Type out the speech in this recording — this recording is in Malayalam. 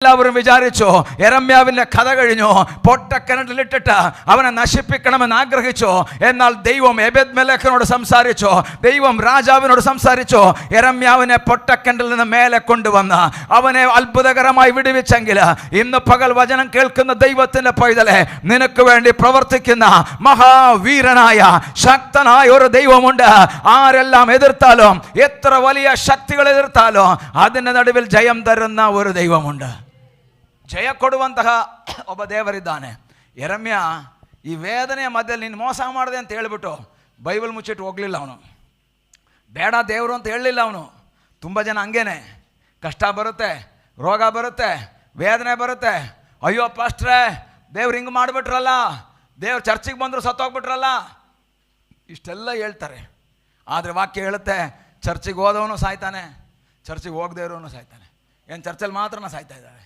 എല്ലാവരും വിചാരിച്ചു യെരമ്യാവിന്റെ കഥ കഴിഞ്ഞു, പൊട്ടക്കിണറ്റിലിട്ടിട്ട് അവനെ നശിപ്പിക്കണമെന്ന് ആഗ്രഹിച്ചു. എന്നാൽ ദൈവം എബെദ്മെലെക്കിനോട് സംസാരിച്ചു, ദൈവം രാജാവിനോട് സംസാരിച്ചു. യെരമ്യാവിനെ പൊട്ടക്കിണറ്റിൽ നിന്ന് മേലെ കൊണ്ടുവന്ന് അവനെ അത്ഭുതകരമായി വിടുവിച്ചെങ്കിൽ ഇന്ന് പകൽ വചനം കേൾക്കുന്ന ദൈവത്തിന്റെ പൈതലെ, നിനക്ക് വേണ്ടി പ്രവർത്തിക്കുന്ന മഹാവീരനായ ശക്തനായ ഒരു ദൈവമുണ്ട്. ആരെല്ലാം എതിർത്താലും, എത്ര വലിയ ശക്തികൾ എതിർത്താലും അതിന്റെ നടുവിൽ ജയം തരുന്ന ഒരു ദൈവമുണ്ട്. ಜಯ ಕೊಡುವಂತಹ ಒಬ್ಬ ದೇವರಿದ್ದಾನೆ. ಯೆರೆಮ್ಯ ಈ ವೇದನೆಯ ಮಧ್ಯದಲ್ಲಿ ನೀನು ಮೋಸ ಮಾಡಿದೆ ಅಂತ ಹೇಳಿಬಿಟ್ಟು ಬೈಬಲ್ ಮುಚ್ಚಿಟ್ಟು ಹೋಗಲಿಲ್ಲ ಅವನು. ಬೇಡ ದೇವರು ಅಂತ ಹೇಳಲಿಲ್ಲ ಅವನು. ತುಂಬ ಜನ ಹಂಗೇನೆ, ಕಷ್ಟ ಬರುತ್ತೆ, ರೋಗ ಬರುತ್ತೆ, ವೇದನೆ ಬರುತ್ತೆ, ಅಯ್ಯೋ ಪಾಸ್ಟ್ರೇ ದೇವ್ರು ಹಿಂಗೆ ಮಾಡಿಬಿಟ್ರಲ್ಲ, ದೇವ್ರು ಚರ್ಚಿಗೆ ಬಂದರು ಸತ್ತೋಗ್ಬಿಟ್ರಲ್ಲ, ಇಷ್ಟೆಲ್ಲ ಹೇಳ್ತಾರೆ. ಆದರೆ ವಾಕ್ಯ ಹೇಳುತ್ತೆ, ಚರ್ಚಿಗೆ ಹೋದವನು ಸಾಯ್ತಾನೆ, ಚರ್ಚಿಗೆ ಹೋಗದೇ ಇರೋನು ಸಾಯ್ತಾನೆ. ಏನು ಚರ್ಚಲ್ಲಿ ಮಾತ್ರ ಸಾಯ್ತಾ ಇದ್ದಾರೆ.